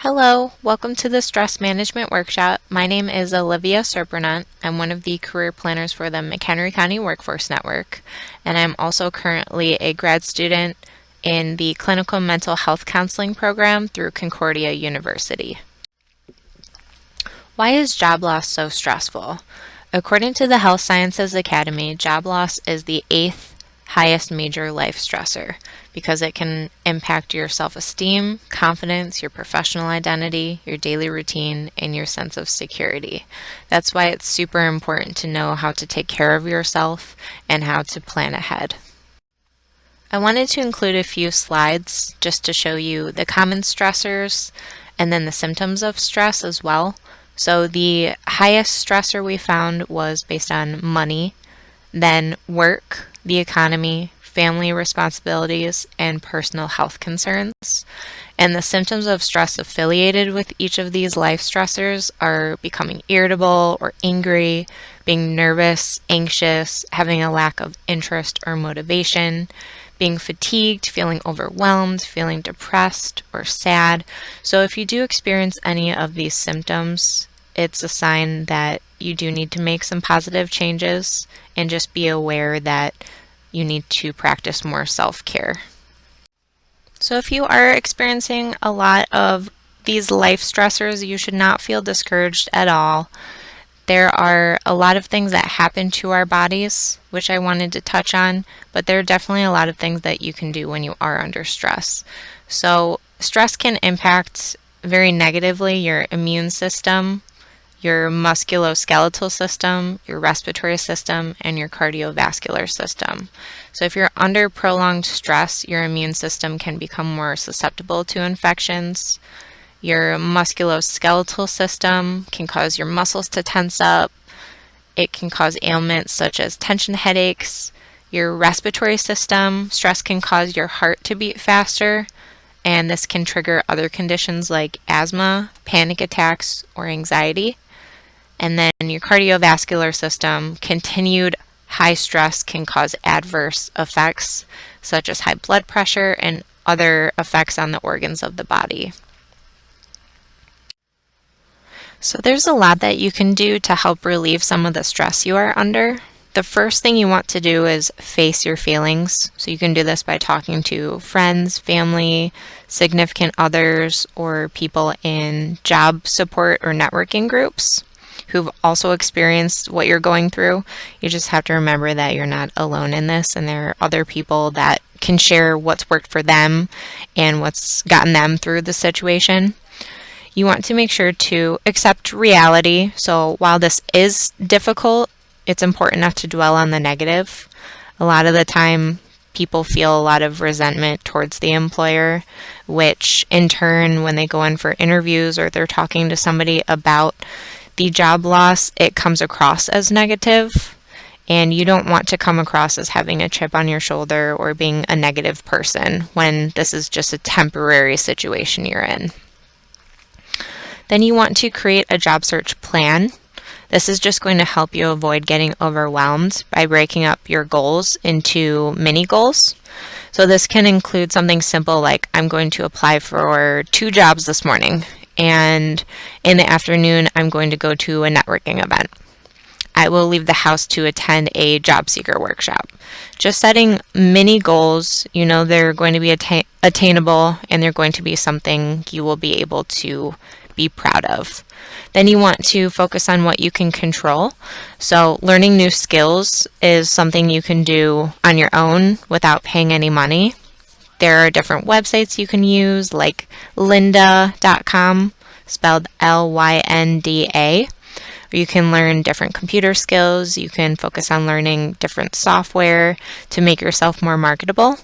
Hello, welcome to the Stress Management Workshop. My name is Olivia Serpernant. I'm one of the career planners for the McHenry County Workforce Network, and I'm also currently a grad student in the Clinical Mental Health Counseling program through Concordia University. Why is job loss so stressful? According to the Health Sciences Academy, job loss is the 8th highest major life stressor because it can impact your self-esteem, confidence, your professional identity, your daily routine, and your sense of security. That's why it's super important to know how to take care of yourself and how to plan ahead. I wanted to include a few slides just to show you the common stressors and then the symptoms of stress as well. So the highest stressor we found was based on money, then work, the economy, family responsibilities, and personal health concerns. And the symptoms of stress affiliated with each of these life stressors are becoming irritable or angry, being nervous, anxious, having a lack of interest or motivation, being fatigued, feeling overwhelmed, feeling depressed or sad. So if you do experience any of these symptoms, it's a sign that you do need to make some positive changes and just be aware that you need to practice more self-care. So if you are experiencing a lot of these life stressors, you should not feel discouraged at all. There are a lot of things that happen to our bodies, which I wanted to touch on, but there are definitely a lot of things that you can do when you are under stress. So stress can impact very negatively your immune system, your musculoskeletal system, your respiratory system, and your cardiovascular system. So if you're under prolonged stress, your immune system can become more susceptible to infections. Your musculoskeletal system can cause your muscles to tense up. It can cause ailments such as tension headaches. Your respiratory system, stress can cause your heart to beat faster, and this can trigger other conditions like asthma, panic attacks, or anxiety. And then your cardiovascular system, continued high stress can cause adverse effects such as high blood pressure and other effects on the organs of the body. So there's a lot that you can do to help relieve some of the stress you are under. The first thing you want to do is face your feelings. So you can do this by talking to friends, family, significant others, or people in job support or networking groups who've also experienced what you're going through. You just have to remember that you're not alone in this, and there are other people that can share what's worked for them and what's gotten them through the situation. You want to make sure to accept reality. So while this is difficult, it's important not to dwell on the negative. A lot of the time, people feel a lot of resentment towards the employer, which in turn, when they go in for interviews or they're talking to somebody about the job loss, it comes across as negative, and you don't want to come across as having a chip on your shoulder or being a negative person when this is just a temporary situation you're in. Then you want to create a job search plan. This is just going to help you avoid getting overwhelmed by breaking up your goals into mini goals. So this can include something simple like, I'm going to apply for 2 jobs this morning, and in the afternoon, I'm going to go to a networking event. I will leave the house to attend a job seeker workshop. Just setting mini goals, they're going to be attainable, and they're going to be something you will be able to be proud of. Then you want to focus on what you can control. So learning new skills is something you can do on your own without paying any money. There are different websites you can use like lynda.com, spelled Lynda, where you can learn different computer skills. You can focus on learning different software to make yourself more marketable.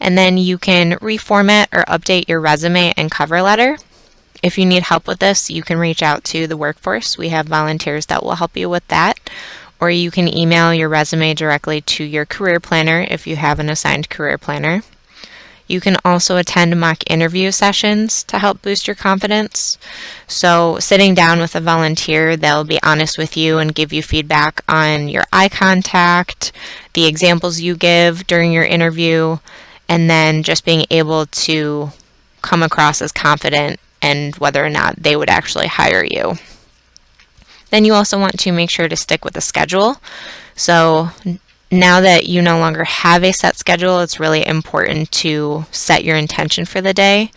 And then you can reformat or update your resume and cover letter. If you need help with this, you can reach out to the workforce. We have volunteers that will help you with that. Or you can email your resume directly to your career planner if you have an assigned career planner. You can also attend mock interview sessions to help boost your confidence. So sitting down with a volunteer, they'll be honest with you and give you feedback on your eye contact, the examples you give during your interview, and then just being able to come across as confident and whether or not they would actually hire you. Then you also want to make sure to stick with the schedule. So now that you no longer have a set schedule, it's really important to set your intention for the day.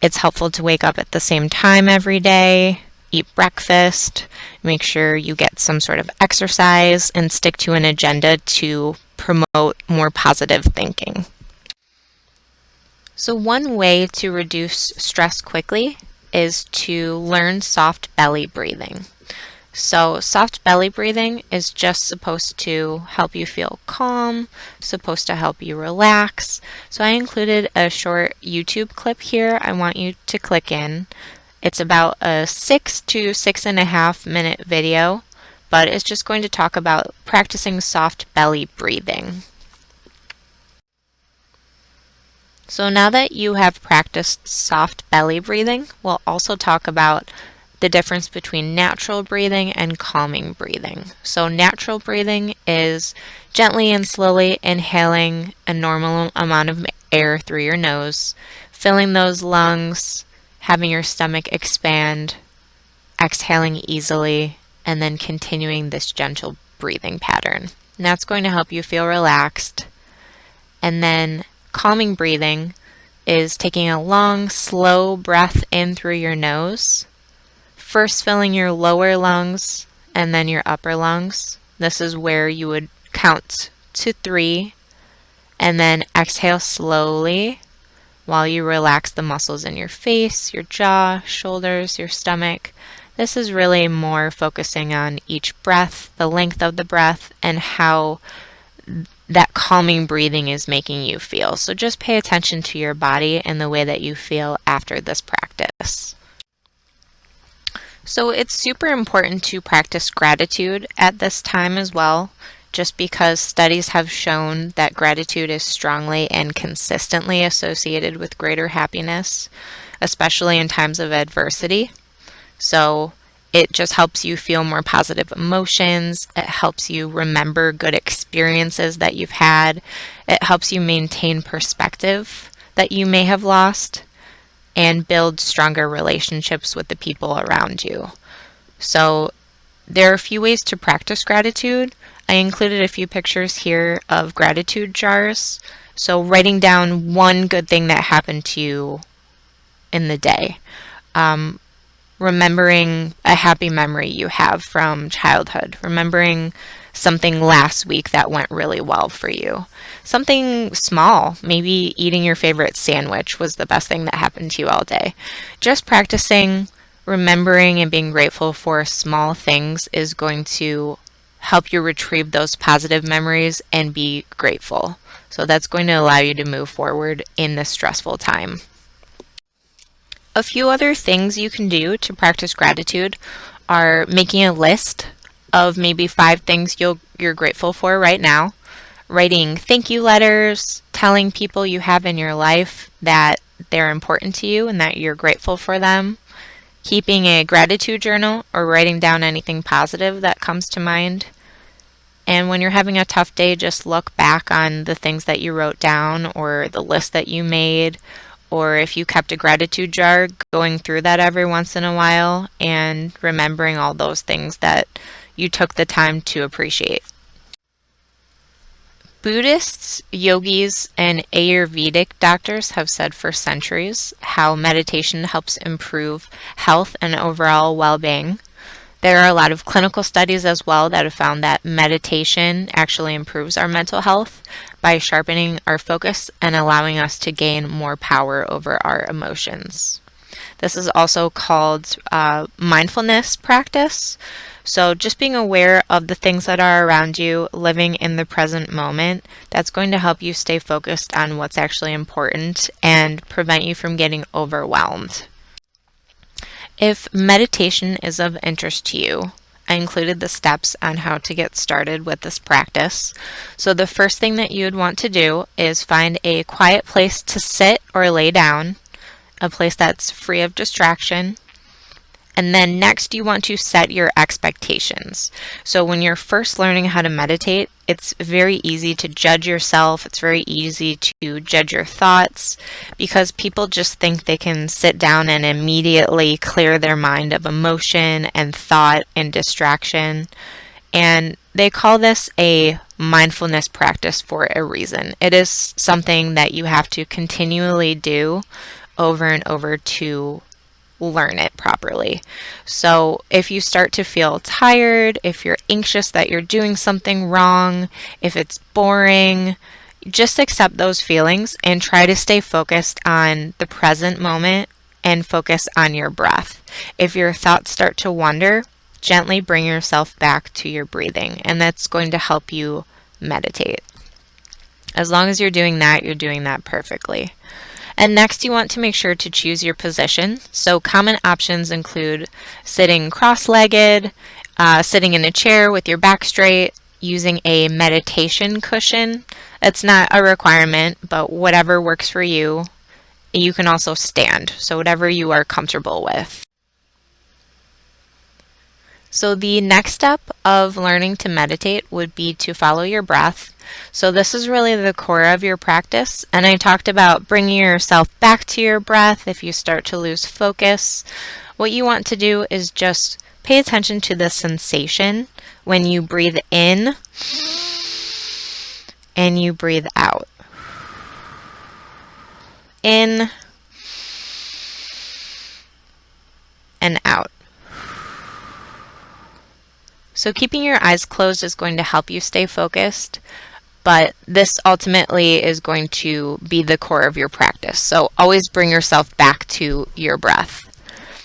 It's helpful to wake up at the same time every day, eat breakfast, make sure you get some sort of exercise, and stick to an agenda to promote more positive thinking. So one way to reduce stress quickly is to learn soft belly breathing. So soft belly breathing is just supposed to help you feel calm, supposed to help you relax. So I included a short YouTube clip here I want you to click in. It's about a 6 to 6.5 minute video, but it's just going to talk about practicing soft belly breathing. So now that you have practiced soft belly breathing, we'll also talk about the difference between natural breathing and calming breathing. So natural breathing is gently and slowly inhaling a normal amount of air through your nose, filling those lungs, having your stomach expand, exhaling easily, and then continuing this gentle breathing pattern. And that's going to help you feel relaxed. And then calming breathing is taking a long, slow breath in through your nose, first filling your lower lungs and then your upper lungs. This is where you would count to 3 and then exhale slowly while you relax the muscles in your face, your jaw, shoulders, your stomach. This is really more focusing on each breath, the length of the breath, and how that calming breathing is making you feel. So just pay attention to your body and the way that you feel after this practice. So it's super important to practice gratitude at this time as well, just because studies have shown that gratitude is strongly and consistently associated with greater happiness, especially in times of adversity. So it just helps you feel more positive emotions. It helps you remember good experiences that you've had. It helps you maintain perspective that you may have lost and build stronger relationships with the people around you. So there are a few ways to practice gratitude. I included a few pictures here of gratitude jars. So writing down one good thing that happened to you in the day. Remembering a happy memory you have from childhood. Remembering something last week that went really well for you. Something small, maybe eating your favorite sandwich was the best thing that happened to you all day. Just practicing remembering and being grateful for small things is going to help you retrieve those positive memories and be grateful. So that's going to allow you to move forward in this stressful time. A few other things you can do to practice gratitude are making a list of maybe 5 things you're grateful for right now, writing thank you letters, telling people you have in your life that they're important to you and that you're grateful for them, keeping a gratitude journal or writing down anything positive that comes to mind. And when you're having a tough day, just look back on the things that you wrote down or the list that you made, or if you kept a gratitude jar, going through that every once in a while and remembering all those things that you took the time to appreciate. Buddhists, yogis, and Ayurvedic doctors have said for centuries how meditation helps improve health and overall well-being. There are a lot of clinical studies as well that have found that meditation actually improves our mental health by sharpening our focus and allowing us to gain more power over our emotions. This is also called mindfulness practice. So just being aware of the things that are around you, living in the present moment, that's going to help you stay focused on what's actually important and prevent you from getting overwhelmed. If meditation is of interest to you, I included the steps on how to get started with this practice. So the first thing that you would want to do is find a quiet place to sit or lay down, a place that's free of distraction, And then next, you want to set your expectations. So when you're first learning how to meditate, it's very easy to judge yourself. It's very easy to judge your thoughts because people just think they can sit down and immediately clear their mind of emotion and thought and distraction. And they call this a mindfulness practice for a reason. It is something that you have to continually do over and over to learn it properly. So if you start to feel tired, if you're anxious that you're doing something wrong, if it's boring, just accept those feelings and try to stay focused on the present moment and focus on your breath. If your thoughts start to wander, gently bring yourself back to your breathing, and that's going to help you meditate. As long as you're doing that perfectly. And next, you want to make sure to choose your position. So common options include sitting cross-legged, sitting in a chair with your back straight, using a meditation cushion. It's not a requirement, but whatever works for you. You can also stand, so whatever you are comfortable with. So the next step of learning to meditate would be to follow your breath. So this is really the core of your practice. And I talked about bringing yourself back to your breath if you start to lose focus. What you want to do is just pay attention to the sensation when you breathe in and you breathe out. In and out. So keeping your eyes closed is going to help you stay focused, but this ultimately is going to be the core of your practice. So always bring yourself back to your breath.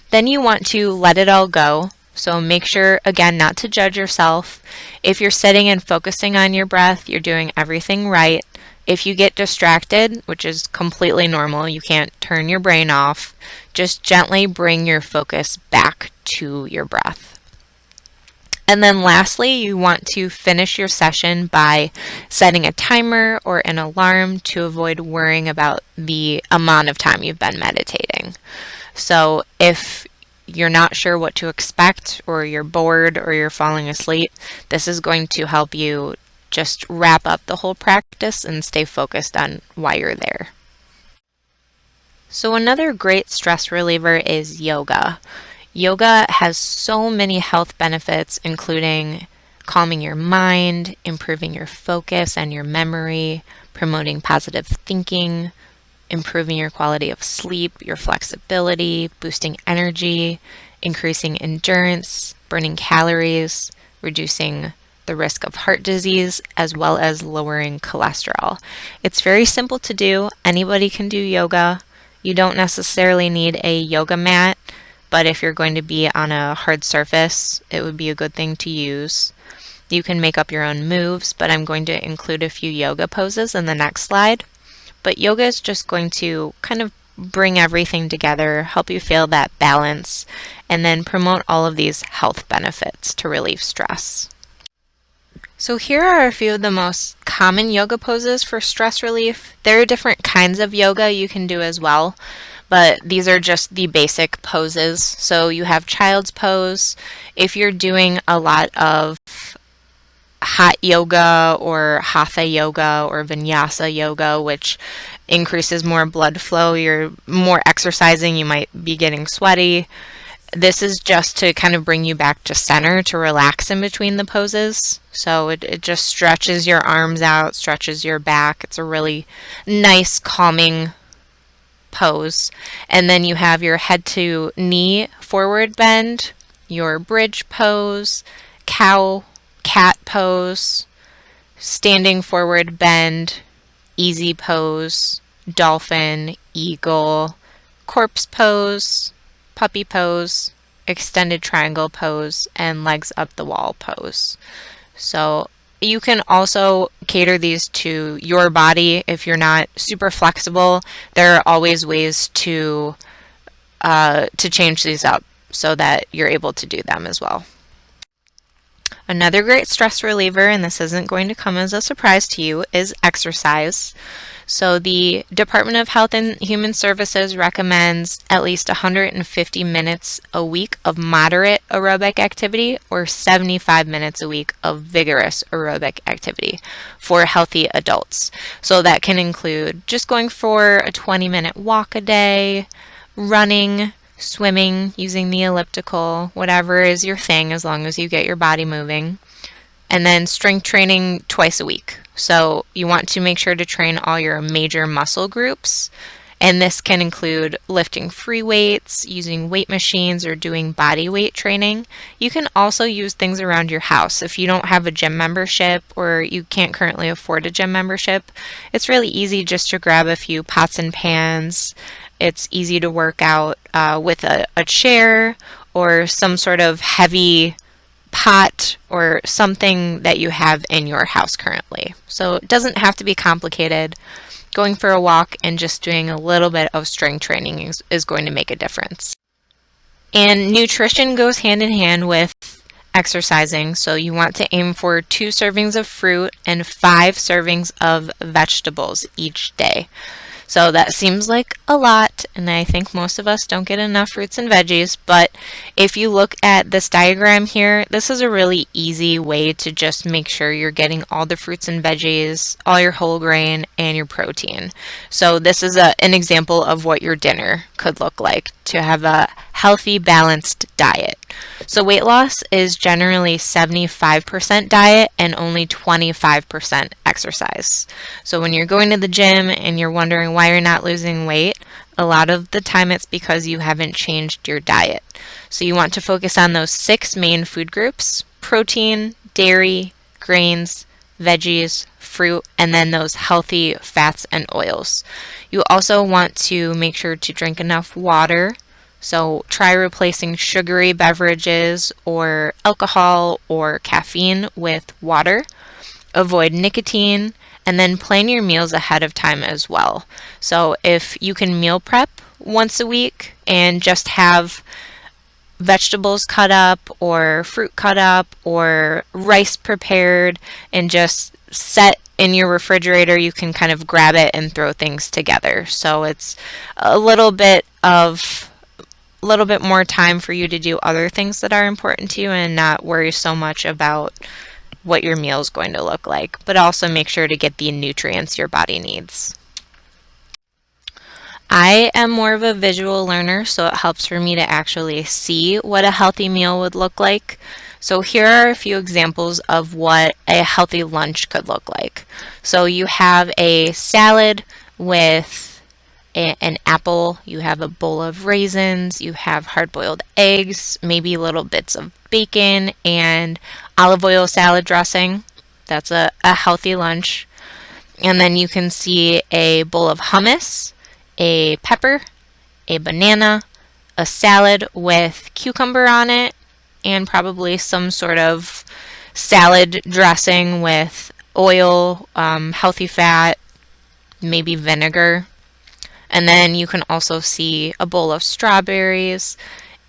Then you want to let it all go. So make sure, again, not to judge yourself. If you're sitting and focusing on your breath, you're doing everything right. If you get distracted, which is completely normal, you can't turn your brain off, just gently bring your focus back to your breath. And then lastly, you want to finish your session by setting a timer or an alarm to avoid worrying about the amount of time you've been meditating. So if you're not sure what to expect, or you're bored, or you're falling asleep, this is going to help you just wrap up the whole practice and stay focused on why you're there. So another great stress reliever is yoga. Yoga has so many health benefits, including calming your mind, improving your focus and your memory, promoting positive thinking, improving your quality of sleep, your flexibility, boosting energy, increasing endurance, burning calories, reducing the risk of heart disease, as well as lowering cholesterol. It's very simple to do. Anybody can do yoga. You don't necessarily need a yoga mat, but if you're going to be on a hard surface, it would be a good thing to use. You can make up your own moves, but I'm going to include a few yoga poses in the next slide. But yoga is just going to kind of bring everything together, help you feel that balance, and then promote all of these health benefits to relieve stress. So here are a few of the most common yoga poses for stress relief. There are different kinds of yoga you can do as well, but these are just the basic poses. So you have child's pose. If you're doing a lot of hot yoga or hatha yoga or vinyasa yoga, which increases more blood flow, you're more exercising, you might be getting sweaty. This is just to kind of bring you back to center, to relax in between the poses. So it just stretches your arms out, stretches your back. It's a really nice, calming pose. And then you have your head to knee forward bend, your bridge pose, cow, cat pose, standing forward bend, easy pose, dolphin, eagle, corpse pose, puppy pose, extended triangle pose, and legs up the wall pose. So you can also cater these to your body. If you're not super flexible, there are always ways to change these up so that you're able to do them as well. Another great stress reliever, and this isn't going to come as a surprise to you, is exercise. So the Department of Health and Human Services recommends at least 150 minutes a week of moderate aerobic activity or 75 minutes a week of vigorous aerobic activity for healthy adults. So that can include just going for a 20-minute walk a day, running, swimming, using the elliptical, whatever is your thing as long as you get your body moving. And then strength training twice a week. So you want to make sure to train all your major muscle groups. And this can include lifting free weights, using weight machines, or doing body weight training. You can also use things around your house. If you don't have a gym membership or you can't currently afford a gym membership, it's really easy just to grab a few pots and pans. It's easy to work out with a chair or some sort of heavy pot or something that you have in your house currently. So it doesn't have to be complicated. Going for a walk and just doing a little bit of strength training is going to make a difference. And nutrition goes hand in hand with exercising. So you want to aim for 2 servings of fruit and 5 servings of vegetables each day. So that seems like a lot, and I think most of us don't get enough fruits and veggies, but if you look at this diagram here, this is a really easy way to just make sure you're getting all the fruits and veggies, all your whole grain, and your protein. So this is an example of what your dinner could look like to have a healthy, balanced diet. So weight loss is generally 75% diet and only 25% exercise. So when you're going to the gym and you're wondering why you're not losing weight, a lot of the time it's because you haven't changed your diet. So you want to focus on those 6 main food groups: protein, dairy, grains, veggies, fruit, and then those healthy fats and oils. You also want to make sure to drink enough water. So try replacing sugary beverages or alcohol or caffeine with water. Avoid nicotine, and then plan your meals ahead of time as well. So if you can meal prep once a week and just have vegetables cut up or fruit cut up or rice prepared and just set in your refrigerator, you can kind of grab it and throw things together. So it's a little bit more time for you to do other things that are important to you and not worry so much about what your meal is going to look like, but also make sure to get the nutrients your body needs. I am more of a visual learner, so it helps for me to actually see what a healthy meal would look like. So here are a few examples of what a healthy lunch could look like. So you have a salad with an apple, you have a bowl of raisins, you have hard-boiled eggs, maybe little bits of bacon, and olive oil salad dressing. That's a healthy lunch. And then you can see a bowl of hummus, a pepper, a banana, a salad with cucumber on it, and probably some sort of salad dressing with oil, healthy fat, maybe vinegar. And then you can also see a bowl of strawberries,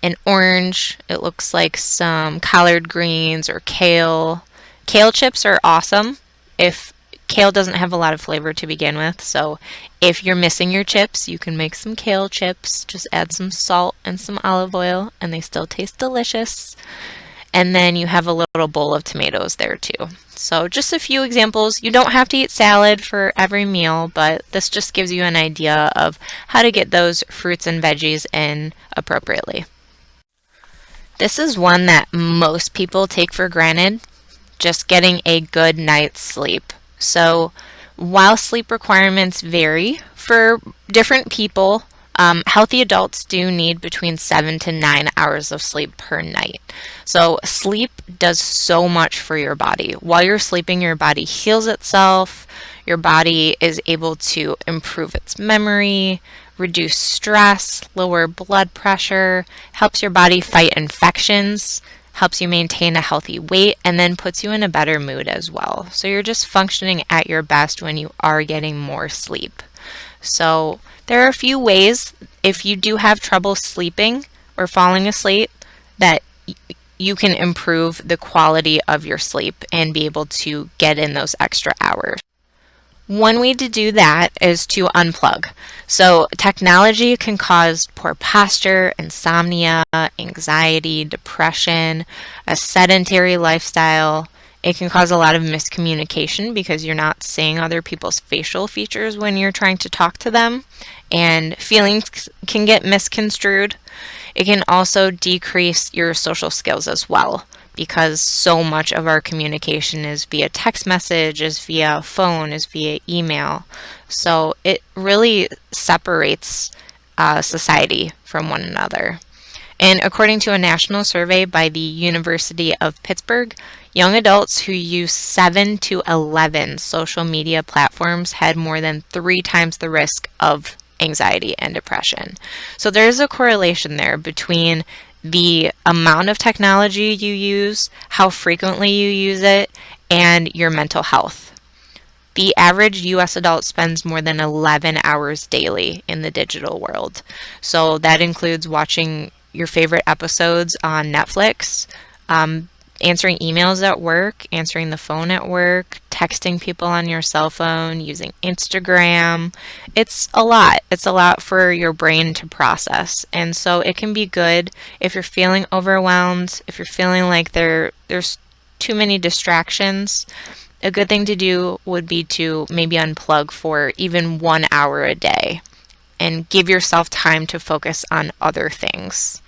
an orange, it looks like some collard greens or kale. Kale chips are awesome if kale doesn't have a lot of flavor to begin with. So if you're missing your chips, you can make some kale chips. Just add some salt and some olive oil and they still taste delicious. And then you have a little bowl of tomatoes there too. So just a few examples. You don't have to eat salad for every meal, but this just gives you an idea of how to get those fruits and veggies in appropriately. This is one that most people take for granted, just getting a good night's sleep. So while sleep requirements vary for different people, healthy adults do need between 7 to 9 hours of sleep per night. So sleep does so much for your body. While you're sleeping, your body heals itself. Your body is able to improve its memory, reduce stress, lower blood pressure, helps your body fight infections, helps you maintain a healthy weight, and then puts you in a better mood as well. So you're just functioning at your best when you are getting more sleep. So there are a few ways, if you do have trouble sleeping or falling asleep, that you can improve the quality of your sleep and be able to get in those extra hours. One way to do that is to unplug. So technology can cause poor posture, insomnia, anxiety, depression, a sedentary lifestyle. It can cause a lot of miscommunication because you're not seeing other people's facial features when you're trying to talk to them, and feelings can get misconstrued. It can also decrease your social skills as well, because so much of our communication is via text message, is via phone, is via email. So it really separates society from one another. And according to a national survey by the University of Pittsburgh, young adults who use 7 to 11 social media platforms had more than 3 times the risk of anxiety and depression. So there's a correlation there between the amount of technology you use, how frequently you use it, and your mental health. The average US adult spends more than 11 hours daily in the digital world. So that includes watching your favorite episodes on Netflix, answering emails at work, answering the phone at work, texting people on your cell phone, using Instagram. It's a lot. It's a lot for your brain to process. And so it can be good if you're feeling overwhelmed, if you're feeling like there's too many distractions. A good thing to do would be to maybe unplug for even 1 hour a day and give yourself time to focus on other things.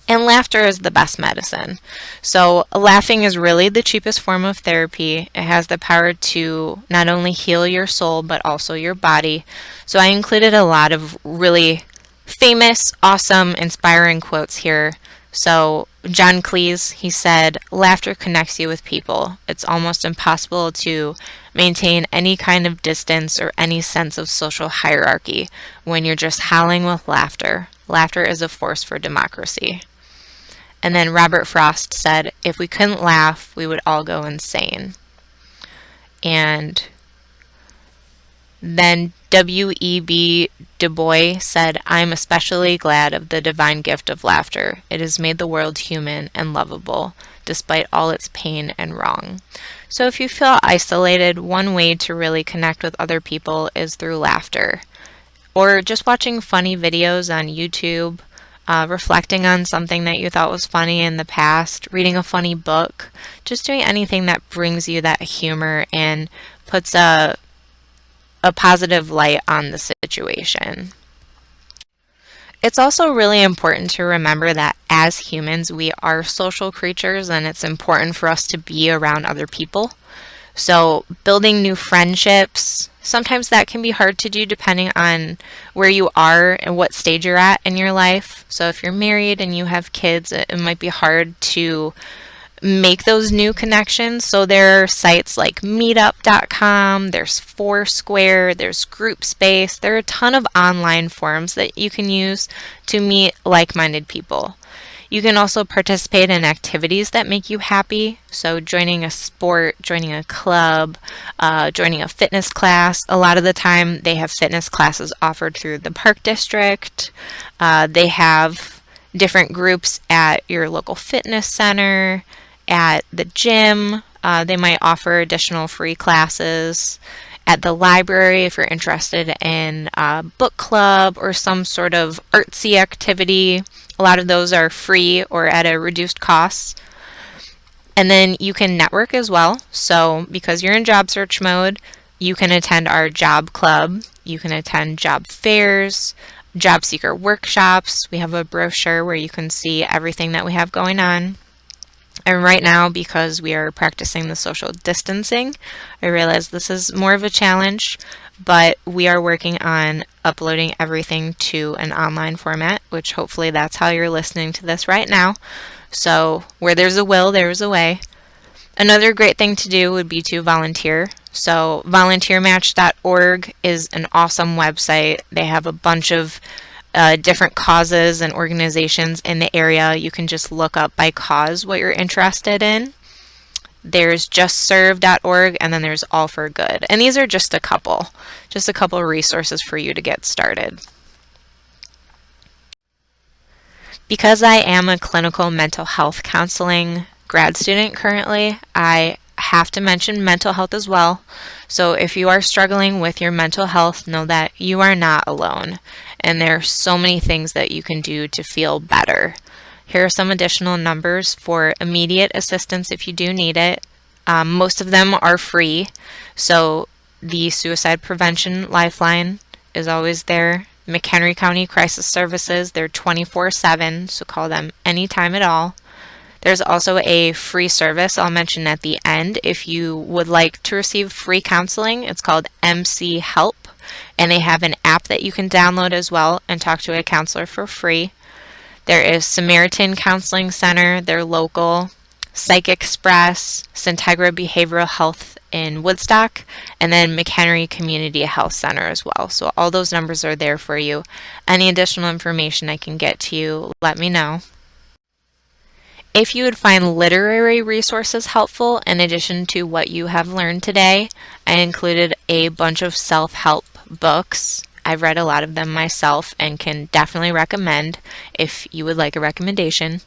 And laughter is the best medicine. So laughing is really the cheapest form of therapy. It has the power to not only heal your soul, but also your body. So I included a lot of really famous, awesome, inspiring quotes here. So John Cleese, he said, "Laughter connects you with people. It's almost impossible to maintain any kind of distance or any sense of social hierarchy when you're just howling with laughter. Laughter is a force for democracy." And then Robert Frost said, "If we couldn't laugh, we would all go insane." And then W.E.B. Du Bois said, "I'm especially glad of the divine gift of laughter. It has made the world human and lovable, despite all its pain and wrong." So if you feel isolated, one way to really connect with other people is through laughter. Or just watching funny videos on YouTube, reflecting on something that you thought was funny in the past, reading a funny book, just doing anything that brings you that humor and puts a positive light on the situation. It's also really important to remember that as humans, we are social creatures, and it's important for us to be around other people. So building new friendships, sometimes that can be hard to do depending on where you are and what stage you're at in your life. So if you're married and you have kids, it might be hard to make those new connections. So there are sites like meetup.com, there's Foursquare, there's GroupSpace. There are a ton of online forums that you can use to meet like-minded people. You can also participate in activities that make you happy. So joining a sport, joining a club, joining a fitness class. A lot of the time they have fitness classes offered through the park district. They have different groups at your local fitness center, at the gym. They might offer additional free classes. At the library, if you're interested in a book club or some sort of artsy activity. A lot of those are free or at a reduced cost. And then you can network as well. So because you're in job search mode, you can attend our job club. You can attend job fairs, job seeker workshops. We have a brochure where you can see everything that we have going on. And right now, because we are practicing the social distancing, I realize this is more of a challenge, but we are working on uploading everything to an online format, which hopefully that's how you're listening to this right now. So where there's a will, there's a way. Another great thing to do would be to volunteer. So volunteermatch.org is an awesome website. They have a bunch of different causes and organizations in the area. You can just look up by cause what you're interested in. There's justserve.org, and then there's All for Good. And these are just a couple resources for you to get started. Because I am a clinical mental health counseling grad student currently, I have to mention mental health as well. So if you are struggling with your mental health, know that you are not alone. And there are so many things that you can do to feel better. Here are some additional numbers for immediate assistance if you do need it. Most of them are free. So the Suicide Prevention Lifeline is always there. McHenry County Crisis Services, they're 24/7, so call them anytime at all. There's also a free service I'll mention at the end if you would like to receive free counseling. It's called MC Help, and they have an app that you can download as well and talk to a counselor for free. There is Samaritan Counseling Center, they're local. Psych Express, Centegra Behavioral Health in Woodstock, and then McHenry Community Health Center as well. So all those numbers are there for you. Any additional information I can get to you, let me know. If you would find literary resources helpful in addition to what you have learned today, I included a bunch of self-help books. I've read a lot of them myself and can definitely recommend if you would like a recommendation.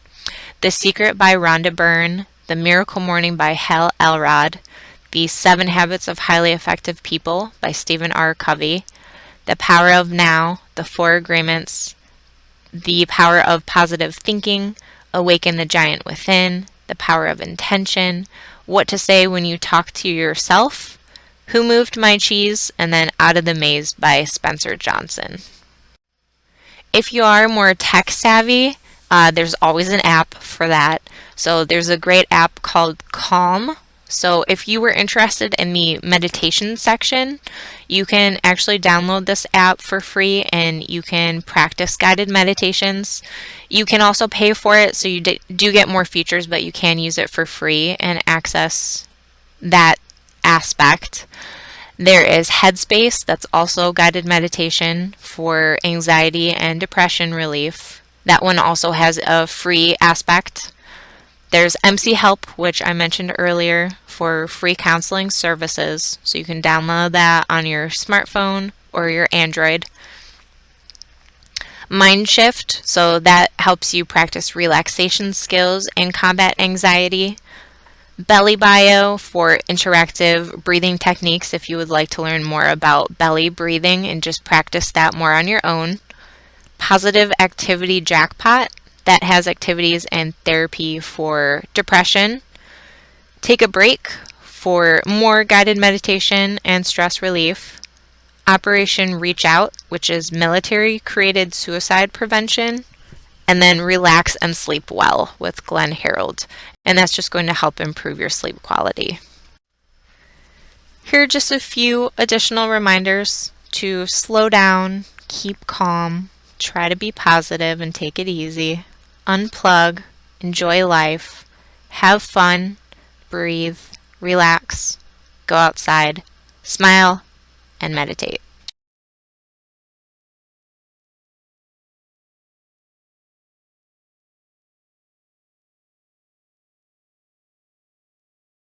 The Secret by Rhonda Byrne, The Miracle Morning by Hal Elrod, The 7 Habits of Highly Effective People by Stephen R. Covey, The Power of Now, The 4 Agreements, The Power of Positive Thinking, Awaken the Giant Within, The Power of Intention, What to Say When You Talk to Yourself, Who Moved My Cheese, and then Out of the Maze by Spencer Johnson. If you are more tech savvy, there's always an app for that. So there's a great app called Calm. So if you were interested in the meditation section, you can actually download this app for free and you can practice guided meditations. You can also pay for it, so you do get more features, but you can use it for free and access that aspect. There is Headspace, that's also guided meditation for anxiety and depression relief. That one also has a free aspect. There's MC Help, which I mentioned earlier, for free counseling services. So you can download that on your smartphone or your Android. Mindshift, so that helps you practice relaxation skills and combat anxiety. Belly Bio for interactive breathing techniques if you would like to learn more about belly breathing and just practice that more on your own. Positive Activity Jackpot, that has activities and therapy for depression. Take a Break for more guided meditation and stress relief. Operation Reach Out, which is military created suicide prevention. And then Relax and Sleep Well with Glenn Harold, and that's just going to help improve your sleep quality. Here are just a few additional reminders to slow down, keep calm, try to be positive and take it easy, unplug, enjoy life, have fun, breathe, relax, go outside, smile, and meditate.